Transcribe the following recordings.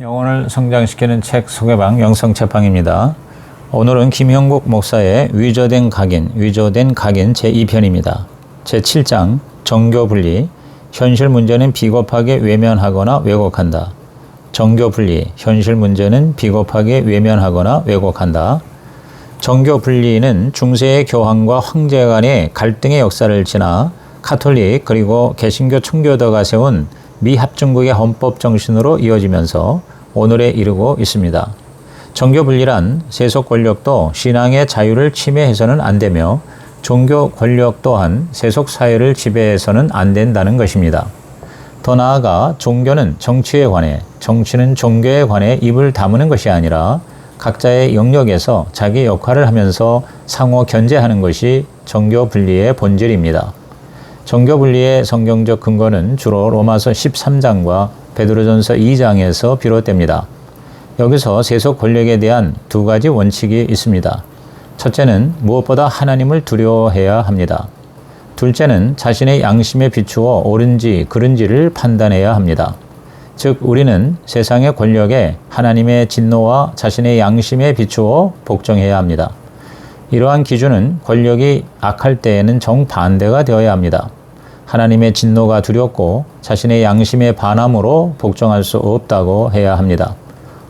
영혼을 성장시키는 책 소개방 영성책방입니다. 오늘은 김형국 목사의 위조된 각인 제2편입니다. 제7장 정교분리, 현실 문제는 비겁하게 외면하거나 왜곡한다. 정교분리, 현실 문제는 비겁하게 외면하거나 왜곡한다. 정교분리는 중세의 교황과 황제 간의 갈등의 역사를 지나 가톨릭 그리고 개신교 청교도가 세운 미합중국의 헌법 정신으로 이어지면서 오늘에 이르고 있습니다. 정교분리란 세속 권력도 신앙의 자유를 침해해서는 안 되며 종교 권력 또한 세속 사회를 지배해서는 안 된다는 것입니다. 더 나아가 종교는 정치에 관해, 정치는 종교에 관해 입을 다무는 것이 아니라 각자의 영역에서 자기 역할을 하면서 상호 견제하는 것이 정교분리의 본질입니다. 정교분리의 성경적 근거는 주로 로마서 13장과 베드로전서 2장에서 비롯됩니다. 여기서 세속 권력에 대한 두 가지 원칙이 있습니다. 첫째는 무엇보다 하나님을 두려워해야 합니다. 둘째는 자신의 양심에 비추어 옳은지 그른지를 판단해야 합니다. 즉 우리는 세상의 권력에 하나님의 진노와 자신의 양심에 비추어 복종해야 합니다. 이러한 기준은 권력이 악할 때에는 정반대가 되어야 합니다. 하나님의 진노가 두렵고 자신의 양심에 반함으로 복종할 수 없다고 해야 합니다.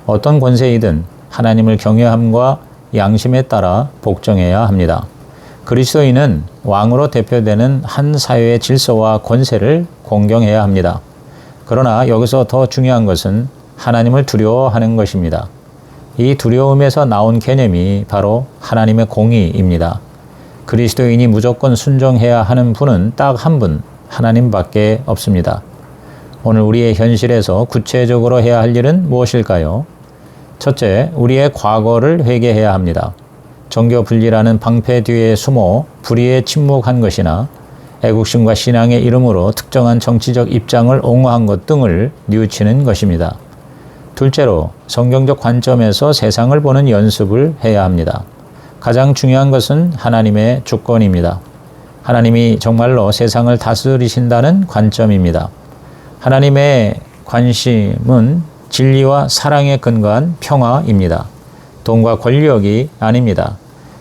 어떤 권세이든 하나님을 경외함과 양심에 따라 복종해야 합니다. 그리스도인은 왕으로 대표되는 한 사회의 질서와 권세를 공경해야 합니다. 그러나 여기서 더 중요한 것은 하나님을 두려워하는 것입니다. 이 두려움에서 나온 개념이 바로 하나님의 공의입니다. 그리스도인이 무조건 순종해야 하는 분은 딱 한 분, 하나님밖에 없습니다. 오늘 우리의 현실에서 구체적으로 해야 할 일은 무엇일까요? 첫째, 우리의 과거를 회개해야 합니다. 정교분리라는 방패 뒤에 숨어 불의에 침묵한 것이나 애국심과 신앙의 이름으로 특정한 정치적 입장을 옹호한 것 등을 뉘우치는 것입니다. 둘째로, 성경적 관점에서 세상을 보는 연습을 해야 합니다. 가장 중요한 것은 하나님의 주권입니다. 하나님이 정말로 세상을 다스리신다는 관점입니다. 하나님의 관심은 진리와 사랑에 근거한 평화입니다. 돈과 권력이 아닙니다.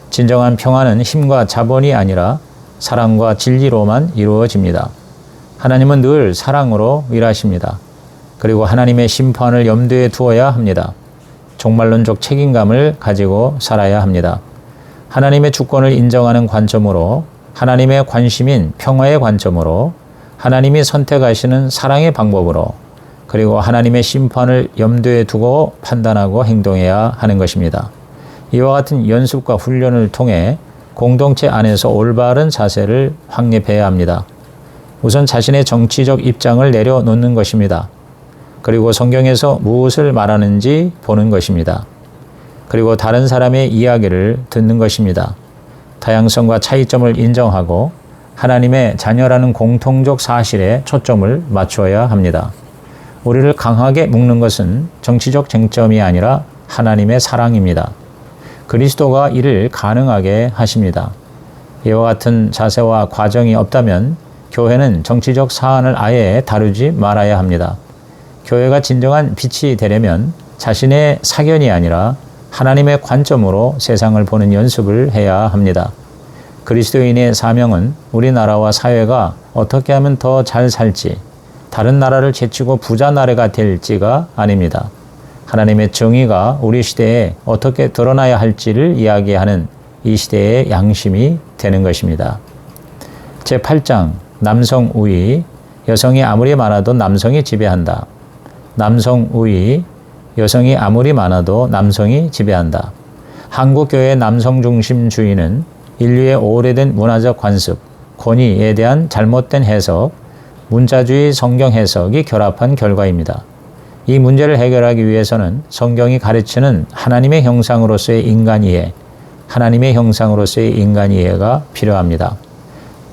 진정한 평화는 힘과 자본이 아니라 사랑과 진리로만 이루어집니다. 하나님은 늘 사랑으로 일하십니다. 그리고 하나님의 심판을 염두에 두어야 합니다. 종말론적 책임감을 가지고 살아야 합니다. 하나님의 주권을 인정하는 관점으로, 하나님의 관심인 평화의 관점으로, 하나님이 선택하시는 사랑의 방법으로, 그리고 하나님의 심판을 염두에 두고 판단하고 행동해야 하는 것입니다. 이와 같은 연습과 훈련을 통해 공동체 안에서 올바른 자세를 확립해야 합니다. 우선 자신의 정치적 입장을 내려놓는 것입니다. 그리고 성경에서 무엇을 말하는지 보는 것입니다. 그리고 다른 사람의 이야기를 듣는 것입니다. 다양성과 차이점을 인정하고 하나님의 자녀라는 공통적 사실에 초점을 맞춰야 합니다. 우리를 강하게 묶는 것은 정치적 쟁점이 아니라 하나님의 사랑입니다. 그리스도가 이를 가능하게 하십니다. 이와 같은 자세와 과정이 없다면 교회는 정치적 사안을 아예 다루지 말아야 합니다. 교회가 진정한 빛이 되려면 자신의 사견이 아니라 하나님의 관점으로 세상을 보는 연습을 해야 합니다. 그리스도인의 사명은 우리나라와 사회가 어떻게 하면 더 잘 살지, 다른 나라를 제치고 부자 나라가 될지가 아닙니다. 하나님의 정의가 우리 시대에 어떻게 드러나야 할지를 이야기하는 이 시대의 양심이 되는 것입니다. 제8장 남성 우위, 여성이 아무리 많아도 남성이 지배한다. 남성 우위, 여성이 아무리 많아도 남성이 지배한다. 한국교회의 남성중심주의는 인류의 오래된 문화적 관습, 권위에 대한 잘못된 해석, 문자주의 성경 해석이 결합한 결과입니다. 이 문제를 해결하기 위해서는 성경이 가르치는 하나님의 형상으로서의 인간 이해, 하나님의 형상으로서의 인간 이해가 필요합니다.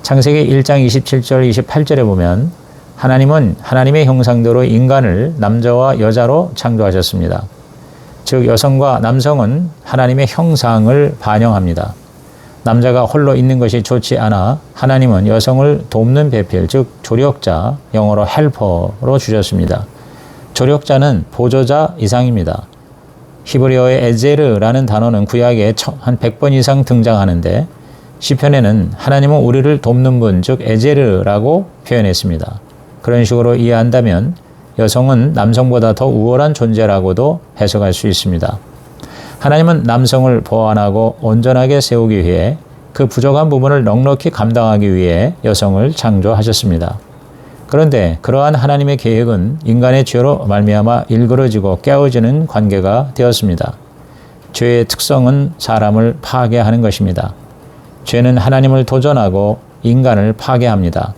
창세기 1장 27절 28절에 보면 하나님은 하나님의 형상대로 인간을 남자와 여자로 창조하셨습니다. 즉 여성과 남성은 하나님의 형상을 반영합니다. 남자가 홀로 있는 것이 좋지 않아 하나님은 여성을 돕는 배필, 즉 조력자, 영어로 헬퍼로 주셨습니다. 조력자는 보조자 이상입니다. 히브리어의 에제르라는 단어는 구약에 한 100번 이상 등장하는데 시편에는 하나님은 우리를 돕는 분, 즉 에제르라고 표현했습니다. 그런 식으로 이해한다면 여성은 남성보다 더 우월한 존재라고도 해석할 수 있습니다. 하나님은 남성을 보완하고 온전하게 세우기 위해 그 부족한 부분을 넉넉히 감당하기 위해 여성을 창조하셨습니다. 그런데 그러한 하나님의 계획은 인간의 죄로 말미암아 일그러지고 깨어지는 관계가 되었습니다. 죄의 특성은 사람을 파괴하는 것입니다. 죄는 하나님을 도전하고 인간을 파괴합니다.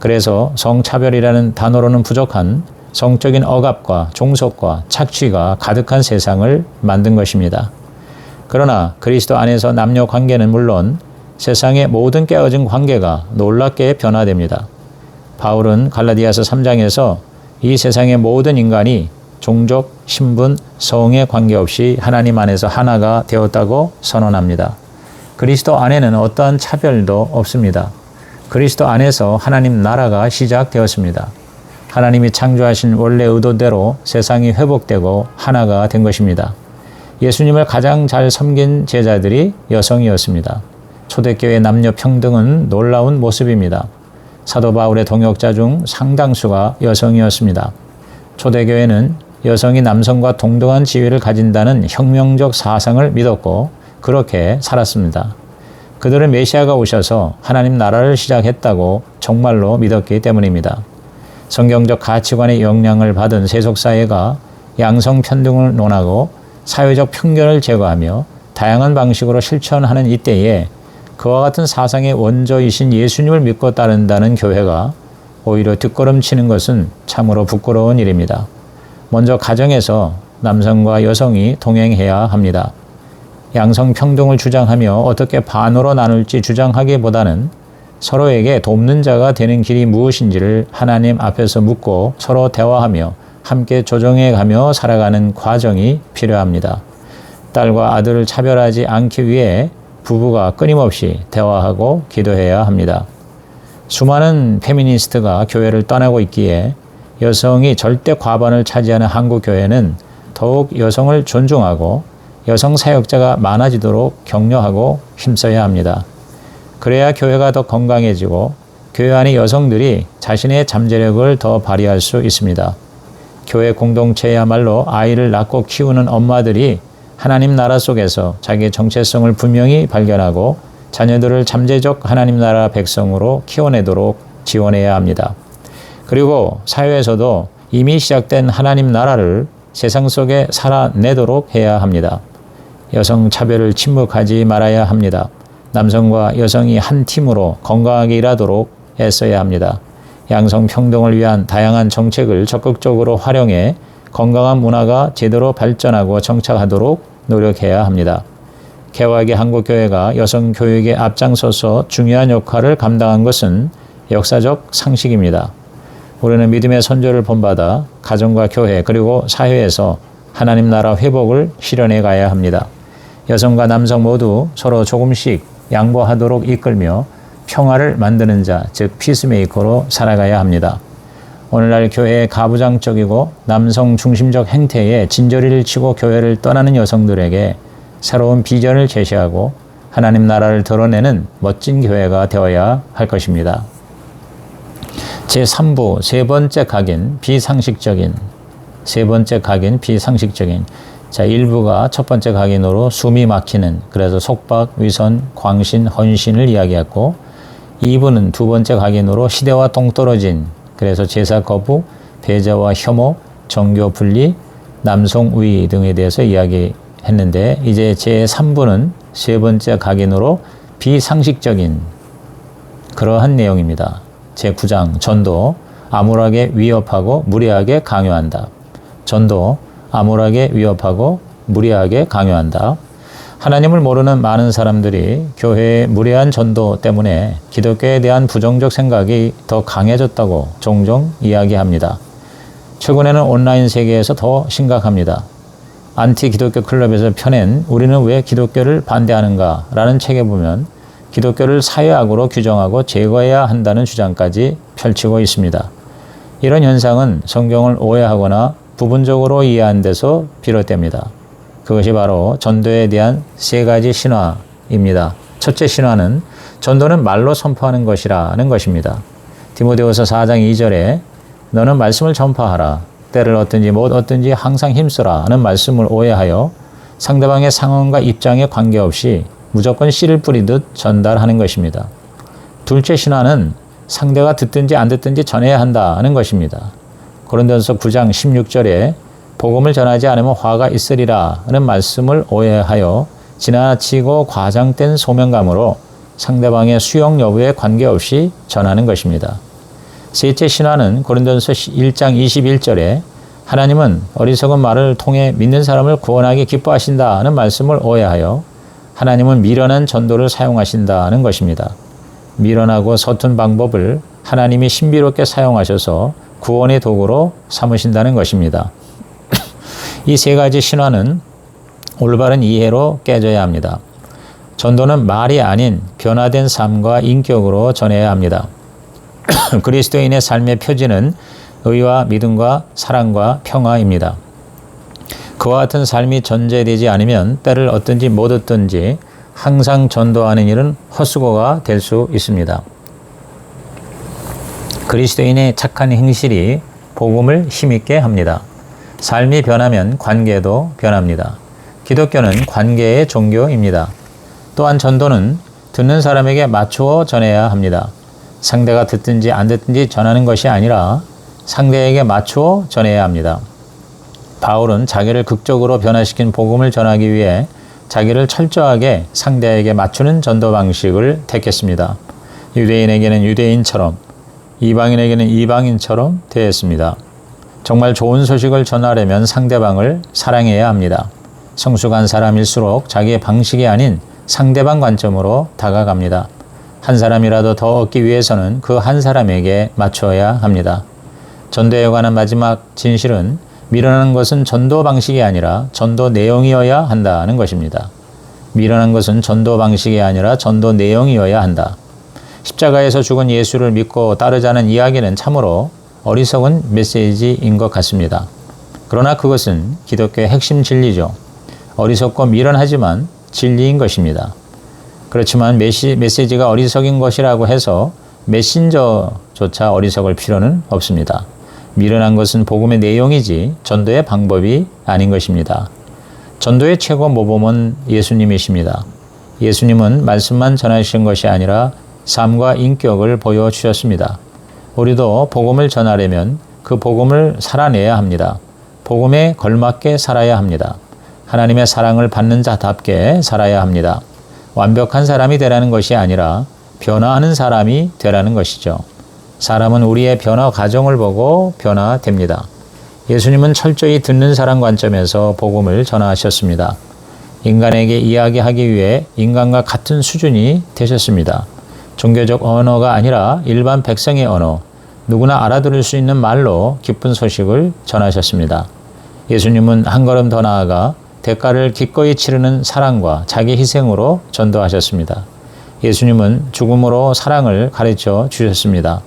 그래서 성차별이라는 단어로는 부족한 성적인 억압과 종속과 착취가 가득한 세상을 만든 것입니다. 그러나 그리스도 안에서 남녀 관계는 물론 세상의 모든 깨어진 관계가 놀랍게 변화됩니다. 바울은 갈라디아서 3장에서 이 세상의 모든 인간이 종족, 신분, 성에 관계없이 하나님 안에서 하나가 되었다고 선언합니다. 그리스도 안에는 어떠한 차별도 없습니다. 그리스도 안에서 하나님 나라가 시작되었습니다. 하나님이 창조하신 원래 의도대로 세상이 회복되고 하나가 된 것입니다. 예수님을 가장 잘 섬긴 제자들이 여성이었습니다. 초대교회 남녀 평등은 놀라운 모습입니다. 사도 바울의 동역자 중 상당수가 여성이었습니다. 초대교회는 여성이 남성과 동등한 지위를 가진다는 혁명적 사상을 믿었고 그렇게 살았습니다. 그들은 메시아가 오셔서 하나님 나라를 시작했다고 정말로 믿었기 때문입니다. 성경적 가치관의 영향을 받은 세속사회가 양성평등을 논하고 사회적 편견을 제거하며 다양한 방식으로 실천하는 이때에 그와 같은 사상의 원조이신 예수님을 믿고 따른다는 교회가 오히려 뒷걸음치는 것은 참으로 부끄러운 일입니다. 먼저 가정에서 남성과 여성이 동행해야 합니다. 양성평등을 주장하며 어떻게 반으로 나눌지 주장하기보다는 서로에게 돕는 자가 되는 길이 무엇인지를 하나님 앞에서 묻고 서로 대화하며 함께 조정해가며 살아가는 과정이 필요합니다. 딸과 아들을 차별하지 않기 위해 부부가 끊임없이 대화하고 기도해야 합니다. 수많은 페미니스트가 교회를 떠나고 있기에 여성이 절대 과반을 차지하는 한국 교회는 더욱 여성을 존중하고 여성 사역자가 많아지도록 격려하고 힘써야 합니다. 그래야 교회가 더 건강해지고 교회 안의 여성들이 자신의 잠재력을 더 발휘할 수 있습니다. 교회 공동체야말로 아이를 낳고 키우는 엄마들이 하나님 나라 속에서 자기의 정체성을 분명히 발견하고 자녀들을 잠재적 하나님 나라 백성으로 키워내도록 지원해야 합니다. 그리고 사회에서도 이미 시작된 하나님 나라를 세상 속에 살아내도록 해야 합니다. 여성 차별을 침묵하지 말아야 합니다. 남성과 여성이 한 팀으로 건강하게 일하도록 애써야 합니다. 양성 평등을 위한 다양한 정책을 적극적으로 활용해 건강한 문화가 제대로 발전하고 정착하도록 노력해야 합니다. 개화기 한국교회가 여성 교육에 앞장서서 중요한 역할을 감당한 것은 역사적 상식입니다. 우리는 믿음의 선조를 본받아 가정과 교회 그리고 사회에서 하나님 나라 회복을 실현해 가야 합니다. 여성과 남성 모두 서로 조금씩 양보하도록 이끌며 평화를 만드는 자, 즉 피스메이커로 살아가야 합니다. 오늘날 교회의 가부장적이고 남성 중심적 행태에 진저리를 치고 교회를 떠나는 여성들에게 새로운 비전을 제시하고 하나님 나라를 드러내는 멋진 교회가 되어야 할 것입니다. 제3부 세 번째 각인 비상식적인 자 1부가 첫 번째 각인으로 숨이 막히는 그래서 속박, 위선, 광신, 헌신을 이야기했고 2부는 두 번째 각인으로 시대와 동떨어진 그래서 제사 거부, 배제와 혐오, 정교 분리, 남성 우위 등에 대해서 이야기했는데 이제 제3부는 세 번째 각인으로 비상식적인 그러한 내용입니다. 제9장 전도, 암울하게 위협하고 무리하게 강요한다. 전도, 암울하게 위협하고 무리하게 강요한다. 하나님을 모르는 많은 사람들이 교회의 무례한 전도 때문에 기독교에 대한 부정적 생각이 더 강해졌다고 종종 이야기합니다. 최근에는 온라인 세계에서 더 심각합니다. 안티 기독교 클럽에서 펴낸 우리는 왜 기독교를 반대하는가 라는 책에 보면 기독교를 사회악으로 규정하고 제거해야 한다는 주장까지 펼치고 있습니다. 이런 현상은 성경을 오해하거나 부분적으로 이해한 데서 비롯됩니다. 그것이 바로 전도에 대한 세 가지 신화입니다. 첫째 신화는 전도는 말로 선포하는 것이라는 것입니다. 디모데후서 4장 2절에 너는 말씀을 전파하라. 때를 얻든지 못 얻든지 항상 힘쓰라는 말씀을 오해하여 상대방의 상황과 입장에 관계없이 무조건 씨를 뿌리듯 전달하는 것입니다. 둘째 신화는 상대가 듣든지 안 듣든지 전해야 한다는 것입니다. 고린도전서 9장 16절에 복음을 전하지 않으면 화가 있으리라는 말씀을 오해하여 지나치고 과장된 소명감으로 상대방의 수용 여부에 관계없이 전하는 것입니다. 셋째 신화는 고린도전서 1장 21절에 하나님은 어리석은 말을 통해 믿는 사람을 구원하기 기뻐하신다는 말씀을 오해하여 하나님은 미련한 전도를 사용하신다는 것입니다. 미련하고 서툰 방법을 하나님이 신비롭게 사용하셔서 구원의 도구로 삼으신다는 것입니다. 이 세 가지 신화는 올바른 이해로 깨져야 합니다. 전도는 말이 아닌 변화된 삶과 인격으로 전해야 합니다. 그리스도인의 삶의 표지는 의와 믿음과 사랑과 평화입니다. 그와 같은 삶이 전제되지 않으면 때를 얻든지 못 얻든지 항상 전도하는 일은 헛수고가 될 수 있습니다. 그리스도인의 착한 행실이 복음을 힘있게 합니다. 삶이 변하면 관계도 변합니다. 기독교는 관계의 종교입니다. 또한 전도는 듣는 사람에게 맞추어 전해야 합니다. 상대가 듣든지 안 듣든지 전하는 것이 아니라 상대에게 맞추어 전해야 합니다. 바울은 자기를 극적으로 변화시킨 복음을 전하기 위해 자기를 철저하게 상대에게 맞추는 전도 방식을 택했습니다. 유대인에게는 유대인처럼, 이방인에게는 이방인처럼 대했습니다. 정말 좋은 소식을 전하려면 상대방을 사랑해야 합니다. 성숙한 사람일수록 자기의 방식이 아닌 상대방 관점으로 다가갑니다. 한 사람이라도 더 얻기 위해서는 그 한 사람에게 맞춰야 합니다. 전도에 관한 마지막 진실은 미련한 것은 전도 방식이 아니라 전도 내용이어야 한다는 것입니다. 미련한 것은 전도 방식이 아니라 전도 내용이어야 한다. 십자가에서 죽은 예수를 믿고 따르자는 이야기는 참으로 어리석은 메시지인 것 같습니다. 그러나 그것은 기독교의 핵심 진리죠. 어리석고 미련하지만 진리인 것입니다. 그렇지만 메시지가 어리석인 것이라고 해서 메신저조차 어리석을 필요는 없습니다. 미련한 것은 복음의 내용이지 전도의 방법이 아닌 것입니다. 전도의 최고 모범은 예수님이십니다. 예수님은 말씀만 전하시는 것이 아니라 삶과 인격을 보여주셨습니다. 우리도 복음을 전하려면 그 복음을 살아내야 합니다. 복음에 걸맞게 살아야 합니다. 하나님의 사랑을 받는 자답게 살아야 합니다. 완벽한 사람이 되라는 것이 아니라 변화하는 사람이 되라는 것이죠. 사람은 우리의 변화 과정을 보고 변화됩니다. 예수님은 철저히 듣는 사람 관점에서 복음을 전하셨습니다. 인간에게 이야기하기 위해 인간과 같은 수준이 되셨습니다. 종교적 언어가 아니라 일반 백성의 언어, 누구나 알아들을 수 있는 말로 기쁜 소식을 전하셨습니다. 예수님은 한 걸음 더 나아가 대가를 기꺼이 치르는 사랑과 자기 희생으로 전도하셨습니다. 예수님은 죽음으로 사랑을 가르쳐 주셨습니다.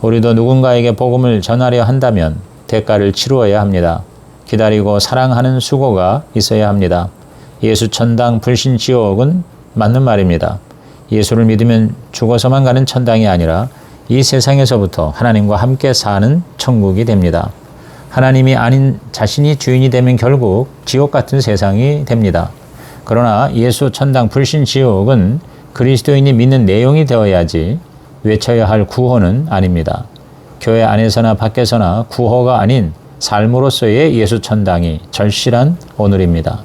우리도 누군가에게 복음을 전하려 한다면 대가를 치루어야 합니다. 기다리고 사랑하는 수고가 있어야 합니다. 예수 천당 불신 지옥은 맞는 말입니다. 예수를 믿으면 죽어서만 가는 천당이 아니라 이 세상에서부터 하나님과 함께 사는 천국이 됩니다. 하나님이 아닌 자신이 주인이 되면 결국 지옥 같은 세상이 됩니다. 그러나 예수 천당 불신 지옥은 그리스도인이 믿는 내용이 되어야지 외쳐야 할 구호는 아닙니다. 교회 안에서나 밖에서나 구호가 아닌 삶으로서의 예수 천당이 절실한 오늘입니다.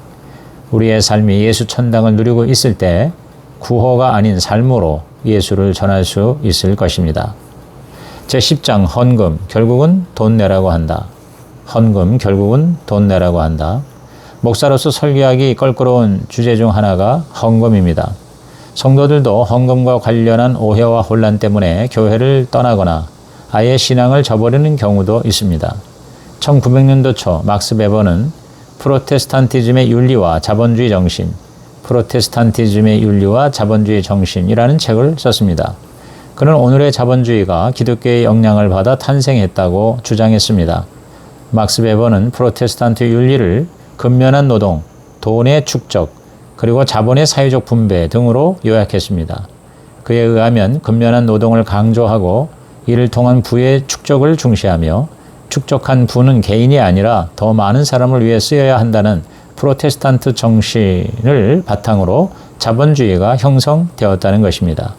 우리의 삶이 예수 천당을 누리고 있을 때 구호가 아닌 삶으로 예수를 전할 수 있을 것입니다. 제10장 헌금, 결국은 돈 내라고 한다. 헌금, 결국은 돈 내라고 한다. 목사로서 설교하기 껄끄러운 주제 중 하나가 헌금입니다. 성도들도 헌금과 관련한 오해와 혼란 때문에 교회를 떠나거나 아예 신앙을 저버리는 경우도 있습니다. 1900년도 초 막스 베버는 프로테스탄티즘의 윤리와 자본주의 정신, 프로테스탄티즘의 윤리와 자본주의 정신이라는 책을 썼습니다. 그는 오늘의 자본주의가 기독교의 영향을 받아 탄생했다고 주장했습니다. 막스 베버는 프로테스탄트 윤리를 근면한 노동, 돈의 축적, 그리고 자본의 사회적 분배 등으로 요약했습니다. 그에 의하면 근면한 노동을 강조하고 이를 통한 부의 축적을 중시하며 축적한 부는 개인이 아니라 더 많은 사람을 위해 쓰여야 한다는 프로테스탄트 정신을 바탕으로 자본주의가 형성되었다는 것입니다.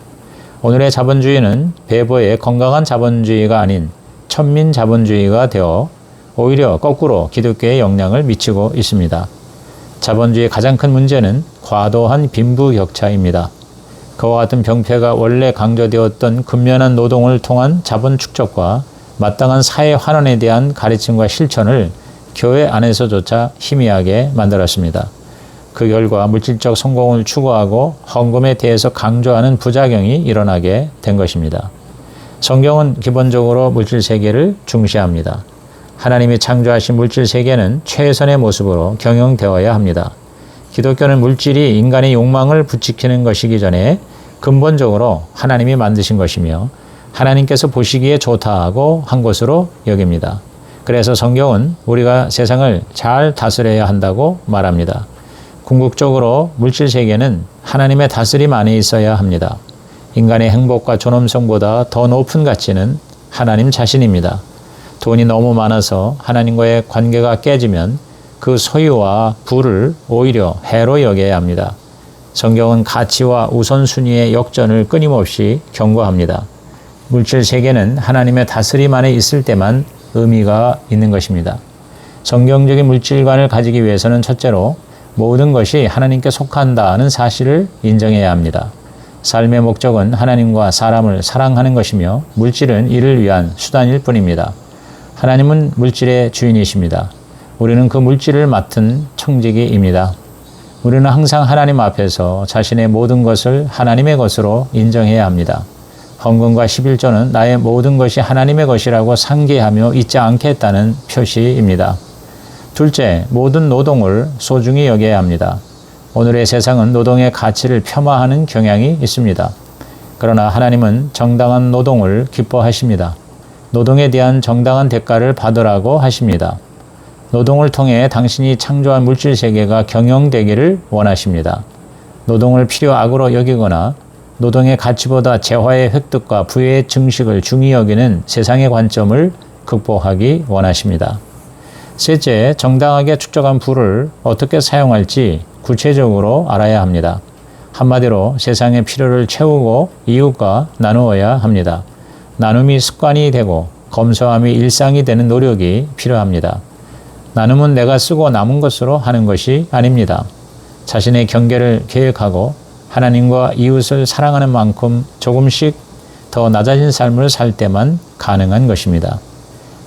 오늘의 자본주의는 베버의 건강한 자본주의가 아닌 천민 자본주의가 되어 오히려 거꾸로 기독교에 영향을 미치고 있습니다. 자본주의의 가장 큰 문제는 과도한 빈부격차입니다. 그와 같은 병폐가 원래 강조되었던 근면한 노동을 통한 자본 축적과 마땅한 사회 환원에 대한 가르침과 실천을 교회 안에서조차 희미하게 만들었습니다. 그 결과 물질적 성공을 추구하고 헌금에 대해서 강조하는 부작용이 일어나게 된 것입니다. 성경은 기본적으로 물질 세계를 중시합니다. 하나님이 창조하신 물질 세계는 최선의 모습으로 경영되어야 합니다. 기독교는 물질이 인간의 욕망을 부추기는 것이기 전에 근본적으로 하나님이 만드신 것이며 하나님께서 보시기에 좋다고 한 것으로 여깁니다. 그래서 성경은 우리가 세상을 잘 다스려야 한다고 말합니다. 궁극적으로 물질 세계는 하나님의 다스림 안에 있어야 합니다. 인간의 행복과 존엄성보다 더 높은 가치는 하나님 자신입니다. 돈이 너무 많아서 하나님과의 관계가 깨지면 그 소유와 부를 오히려 해로 여겨야 합니다. 성경은 가치와 우선순위의 역전을 끊임없이 경고합니다. 물질 세계는 하나님의 다스림 안에 있을 때만 의미가 있는 것입니다. 성경적인 물질관을 가지기 위해서는 첫째로 모든 것이 하나님께 속한다는 사실을 인정해야 합니다. 삶의 목적은 하나님과 사람을 사랑하는 것이며 물질은 이를 위한 수단일 뿐입니다. 하나님은 물질의 주인이십니다. 우리는 그 물질을 맡은 청지기입니다. 우리는 항상 하나님 앞에서 자신의 모든 것을 하나님의 것으로 인정해야 합니다. 헌금과 11조는 나의 모든 것이 하나님의 것이라고 상기하며 잊지 않겠다는 표시입니다. 둘째, 모든 노동을 소중히 여겨야 합니다. 오늘의 세상은 노동의 가치를 폄하하는 경향이 있습니다. 그러나 하나님은 정당한 노동을 기뻐하십니다. 노동에 대한 정당한 대가를 받으라고 하십니다. 노동을 통해 당신이 창조한 물질 세계가 경영되기를 원하십니다. 노동을 필요악으로 여기거나 노동의 가치보다 재화의 획득과 부의 증식을 중히 여기는 세상의 관점을 극복하기 원하십니다. 셋째, 정당하게 축적한 부를 어떻게 사용할지 구체적으로 알아야 합니다. 한마디로 세상의 필요를 채우고 이웃과 나누어야 합니다. 나눔이 습관이 되고 검소함이 일상이 되는 노력이 필요합니다. 나눔은 내가 쓰고 남은 것으로 하는 것이 아닙니다. 자신의 경계를 계획하고 하나님과 이웃을 사랑하는 만큼 조금씩 더 낮아진 삶을 살 때만 가능한 것입니다.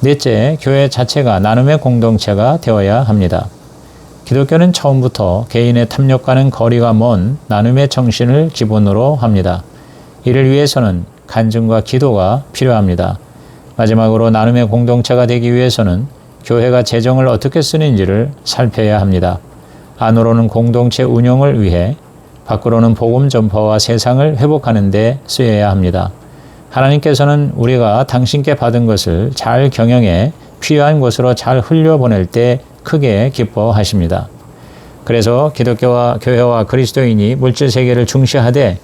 넷째, 교회 자체가 나눔의 공동체가 되어야 합니다. 기독교는 처음부터 개인의 탐욕과는 거리가 먼 나눔의 정신을 기본으로 합니다. 이를 위해서는 간증과 기도가 필요합니다. 마지막으로 나눔의 공동체가 되기 위해서는 교회가 재정을 어떻게 쓰는지를 살펴야 합니다. 안으로는 공동체 운영을 위해, 밖으로는 복음 전파와 세상을 회복하는 데 쓰여야 합니다. 하나님께서는 우리가 당신께 받은 것을 잘 경영해 필요한 곳으로 잘 흘려보낼 때 크게 기뻐하십니다. 그래서 기독교와 교회와 그리스도인이 물질 세계를 중시하되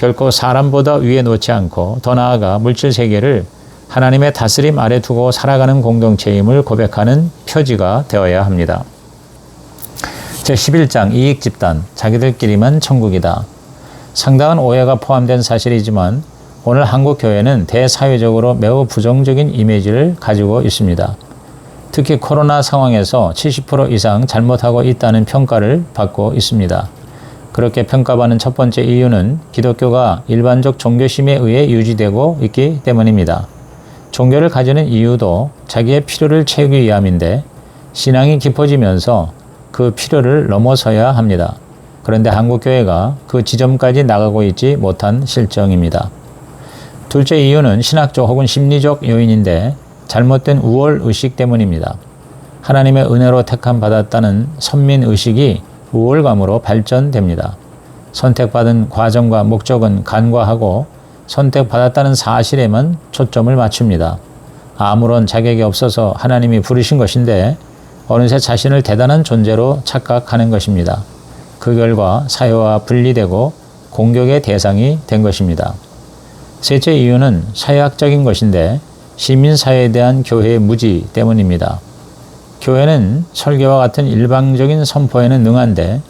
결코 사람보다 위에 놓지 않고 더 나아가 물질 세계를 하나님의 다스림 아래 두고 살아가는 공동체임을 고백하는 표지가 되어야 합니다. 제11장 이익집단, 자기들끼리만 천국이다. 상당한 오해가 포함된 사실이지만 오늘 한국 교회는 대사회적으로 매우 부정적인 이미지를 가지고 있습니다. 특히 코로나 상황에서 70% 이상 잘못하고 있다는 평가를 받고 있습니다. 그렇게 평가받는 첫 번째 이유는 기독교가 일반적 종교심에 의해 유지되고 있기 때문입니다. 종교를 가지는 이유도 자기의 필요를 채우기 위함인데 신앙이 깊어지면서 그 필요를 넘어서야 합니다. 그런데 한국교회가 그 지점까지 나가고 있지 못한 실정입니다. 둘째 이유는 신학적 혹은 심리적 요인인데 잘못된 우월의식 때문입니다. 하나님의 은혜로 택함 받았다는 선민의식이 우월감으로 발전됩니다. 선택받은 과정과 목적은 간과하고 선택받았다는 사실에만 초점을 맞춥니다. 아무런 자격이 없어서 하나님이 부르신 것인데 어느새 자신을 대단한 존재로 착각하는 것입니다. 그 결과 사회와 분리되고 공격의 대상이 된 것입니다. 셋째 이유는 사회학적인 것인데 시민사회에 대한 교회의 무지 때문입니다. 교회는 설교와 같은 일방적인 선포에는 능한데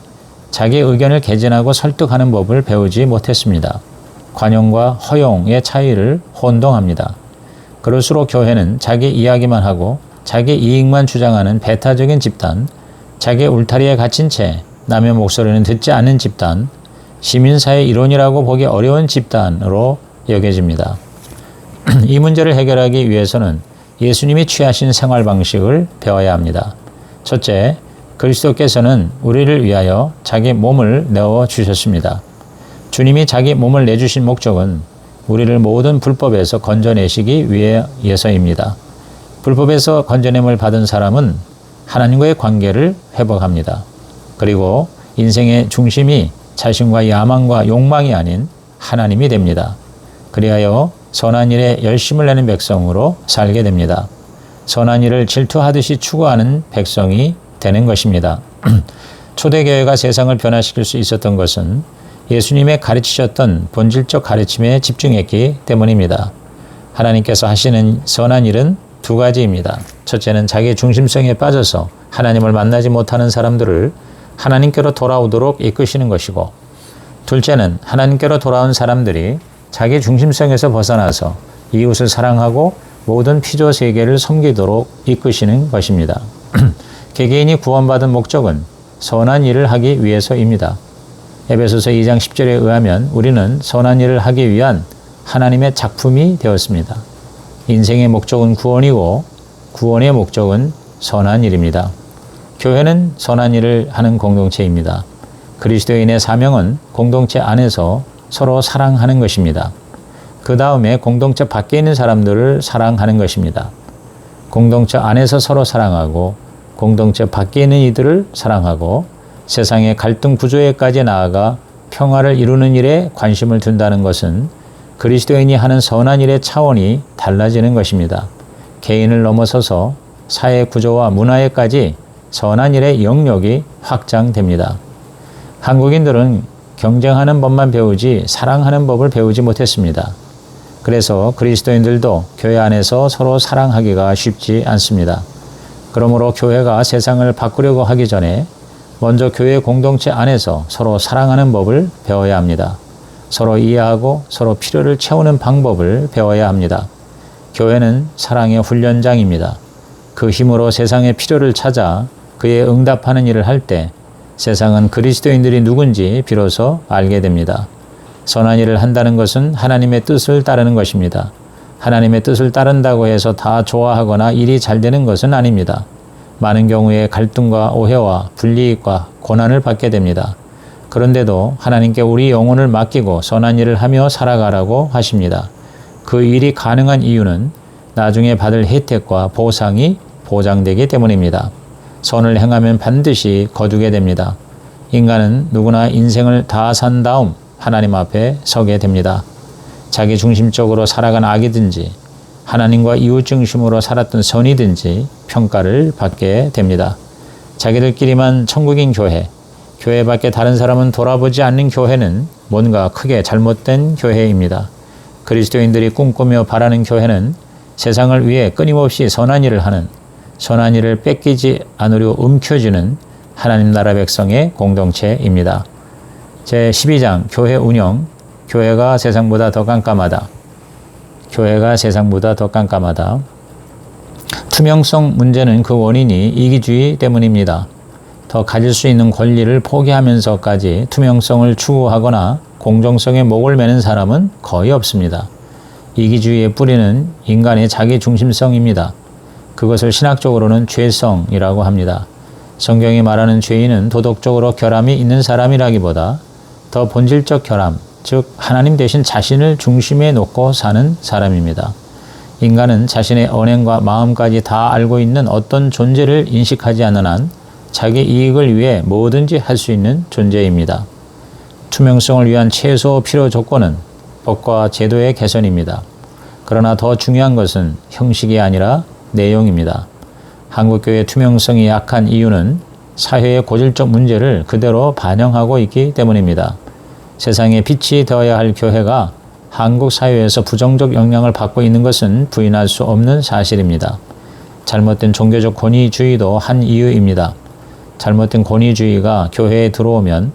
자기 의견을 개진하고 설득하는 법을 배우지 못했습니다. 관용과 허용의 차이를 혼동합니다. 그럴수록 교회는 자기 이야기만 하고 자기 이익만 주장하는 배타적인 집단, 자기 울타리에 갇힌 채 남의 목소리는 듣지 않는 집단, 시민사회 이론이라고 보기 어려운 집단으로 여겨집니다. 이 문제를 해결하기 위해서는 예수님이 취하신 생활 방식을 배워야 합니다. 첫째, 그리스도께서는 우리를 위하여 자기 몸을 내어 주셨습니다. 주님이 자기 몸을 내주신 목적은 우리를 모든 불법에서 건져내시기 위해서입니다. 불법에서 건져냄을 받은 사람은 하나님과의 관계를 회복합니다. 그리고 인생의 중심이 자신과 야망과 욕망이 아닌 하나님이 됩니다. 그리하여 선한 일에 열심을 내는 백성으로 살게 됩니다. 선한 일을 질투하듯이 추구하는 백성이 되는 것입니다. 초대교회가 세상을 변화시킬 수 있었던 것은 예수님의 가르치셨던 본질적 가르침에 집중했기 때문입니다. 하나님께서 하시는 선한 일은 두 가지입니다. 첫째는 자기 중심성에 빠져서 하나님을 만나지 못하는 사람들을 하나님께로 돌아오도록 이끄시는 것이고, 둘째는 하나님께로 돌아온 사람들이 자기 중심성에서 벗어나서 이웃을 사랑하고 모든 피조 세계를 섬기도록 이끄시는 것입니다. 개개인이 구원받은 목적은 선한 일을 하기 위해서입니다. 에베소서 2장 10절에 의하면 우리는 선한 일을 하기 위한 하나님의 작품이 되었습니다. 인생의 목적은 구원이고 구원의 목적은 선한 일입니다. 교회는 선한 일을 하는 공동체입니다. 그리스도인의 사명은 공동체 안에서 서로 사랑하는 것입니다. 그 다음에 공동체 밖에 있는 사람들을 사랑하는 것입니다. 공동체 안에서 서로 사랑하고 공동체 밖에 있는 이들을 사랑하고 세상의 갈등 구조에까지 나아가 평화를 이루는 일에 관심을 둔다는 것은 그리스도인이 하는 선한 일의 차원이 달라지는 것입니다. 개인을 넘어서서 사회 구조와 문화에까지 선한 일의 영역이 확장됩니다. 한국인들은 경쟁하는 법만 배우지 사랑하는 법을 배우지 못했습니다. 그래서 그리스도인들도 교회 안에서 서로 사랑하기가 쉽지 않습니다. 그러므로 교회가 세상을 바꾸려고 하기 전에 먼저 교회 공동체 안에서 서로 사랑하는 법을 배워야 합니다. 서로 이해하고 서로 필요를 채우는 방법을 배워야 합니다. 교회는 사랑의 훈련장입니다. 그 힘으로 세상의 필요를 찾아 그에 응답하는 일을 할 때 세상은 그리스도인들이 누군지 비로소 알게 됩니다. 선한 일을 한다는 것은 하나님의 뜻을 따르는 것입니다. 하나님의 뜻을 따른다고 해서 다 좋아하거나 일이 잘 되는 것은 아닙니다. 많은 경우에 갈등과 오해와 불이익과 고난을 받게 됩니다. 그런데도 하나님께 우리 영혼을 맡기고 선한 일을 하며 살아가라고 하십니다. 그 일이 가능한 이유는 나중에 받을 혜택과 보상이 보장되기 때문입니다. 선을 행하면 반드시 거두게 됩니다. 인간은 누구나 인생을 다 산 다음 하나님 앞에 서게 됩니다. 자기 중심적으로 살아간 악이든지 하나님과 이웃 중심으로 살았던 선이든지 평가를 받게 됩니다. 자기들끼리만 천국인 교회, 교회 밖에 다른 사람은 돌아보지 않는 교회는 뭔가 크게 잘못된 교회입니다. 그리스도인들이 꿈꾸며 바라는 교회는 세상을 위해 끊임없이 선한 일을 하는, 선한 일을 뺏기지 않으려 움켜쥐는 하나님 나라 백성의 공동체입니다. 제12장 교회 운영, 교회가 세상보다 더 깜깜하다. 교회가 세상보다 더 깜깜하다. 투명성 문제는 그 원인이 이기주의 때문입니다. 더 가질 수 있는 권리를 포기하면서까지 투명성을 추구하거나 공정성에 목을 매는 사람은 거의 없습니다. 이기주의의 뿌리는 인간의 자기중심성입니다. 그것을 신학적으로는 죄성이라고 합니다. 성경이 말하는 죄인은 도덕적으로 결함이 있는 사람이라기보다 더 본질적 결함, 즉 하나님 대신 자신을 중심에 놓고 사는 사람입니다. 인간은 자신의 언행과 마음까지 다 알고 있는 어떤 존재를 인식하지 않는 한 자기 이익을 위해 뭐든지 할 수 있는 존재입니다. 투명성을 위한 최소 필요 조건은 법과 제도의 개선입니다. 그러나 더 중요한 것은 형식이 아니라 내용입니다. 한국교회 투명성이 약한 이유는 사회의 고질적 문제를 그대로 반영하고 있기 때문입니다. 세상에 빛이 되어야 할 교회가 한국 사회에서 부정적 영향을 받고 있는 것은 부인할 수 없는 사실입니다. 잘못된 종교적 권위주의도 한 이유입니다. 잘못된 권위주의가 교회에 들어오면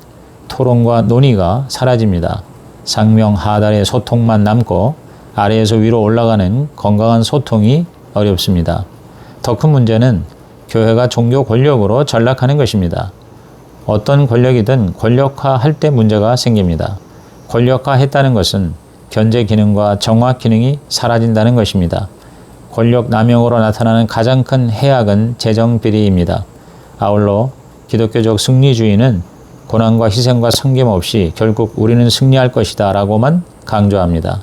토론과 논의가 사라집니다. 상명하달의 소통만 남고 아래에서 위로 올라가는 건강한 소통이 어렵습니다. 더 큰 문제는 교회가 종교 권력으로 전락하는 것입니다. 어떤 권력이든 권력화할 때 문제가 생깁니다. 권력화했다는 것은 견제 기능과 정화 기능이 사라진다는 것입니다. 권력 남용으로 나타나는 가장 큰 해악은 재정 비리입니다. 아울러 기독교적 승리주의는 고난과 희생과 섬김없이 결국 우리는 승리할 것이다 라고만 강조합니다.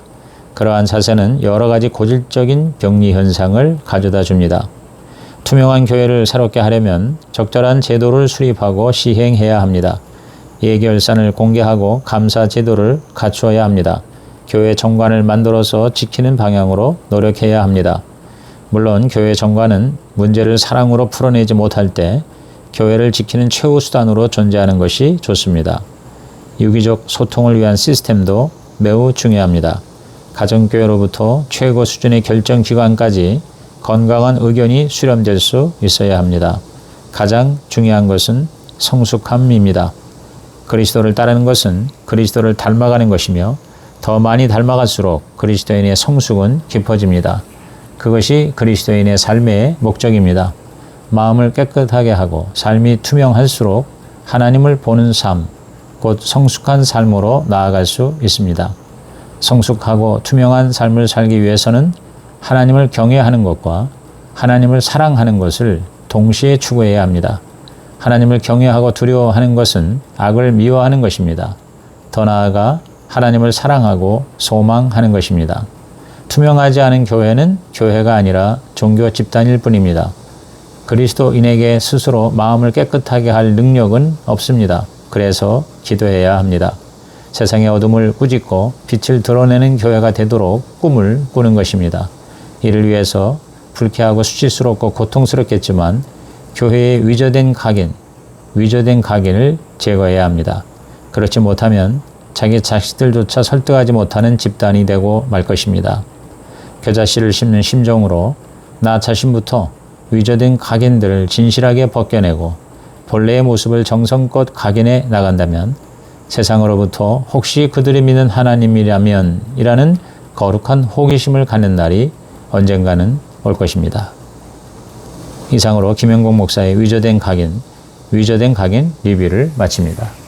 그러한 자세는 여러 가지 고질적인 병리 현상을 가져다 줍니다. 투명한 교회를 새롭게 하려면 적절한 제도를 수립하고 시행해야 합니다. 예결산을 공개하고 감사 제도를 갖추어야 합니다. 교회 정관을 만들어서 지키는 방향으로 노력해야 합니다. 물론 교회 정관은 문제를 사랑으로 풀어내지 못할 때 교회를 지키는 최후 수단으로 존재하는 것이 좋습니다. 유기적 소통을 위한 시스템도 매우 중요합니다. 가정교회로부터 최고 수준의 결정기관까지 건강한 의견이 수렴될 수 있어야 합니다. 가장 중요한 것은 성숙함입니다. 그리스도를 따르는 것은 그리스도를 닮아가는 것이며 더 많이 닮아갈수록 그리스도인의 성숙은 깊어집니다. 그것이 그리스도인의 삶의 목적입니다. 마음을 깨끗하게 하고 삶이 투명할수록 하나님을 보는 삶, 곧 성숙한 삶으로 나아갈 수 있습니다. 성숙하고 투명한 삶을 살기 위해서는 하나님을 경외하는 것과 하나님을 사랑하는 것을 동시에 추구해야 합니다. 하나님을 경외하고 두려워하는 것은 악을 미워하는 것입니다. 더 나아가 하나님을 사랑하고 소망하는 것입니다. 투명하지 않은 교회는 교회가 아니라 종교 집단일 뿐입니다. 그리스도인에게 스스로 마음을 깨끗하게 할 능력은 없습니다. 그래서 기도해야 합니다. 세상의 어둠을 꾸짖고 빛을 드러내는 교회가 되도록 꿈을 꾸는 것입니다. 이를 위해서 불쾌하고 수치스럽고 고통스럽겠지만 교회의 위조된 각인을 제거해야 합니다. 그렇지 못하면 자기 자식들조차 설득하지 못하는 집단이 되고 말 것입니다. 겨자씨를 심는 심정으로 나 자신부터 위조된 각인들을 진실하게 벗겨내고 본래의 모습을 정성껏 각인해 나간다면 세상으로부터 혹시 그들이 믿는 하나님이라면 이라는 거룩한 호기심을 갖는 날이 언젠가는 올 것입니다. 이상으로 김영국 목사의 위조된 각인 리뷰를 마칩니다.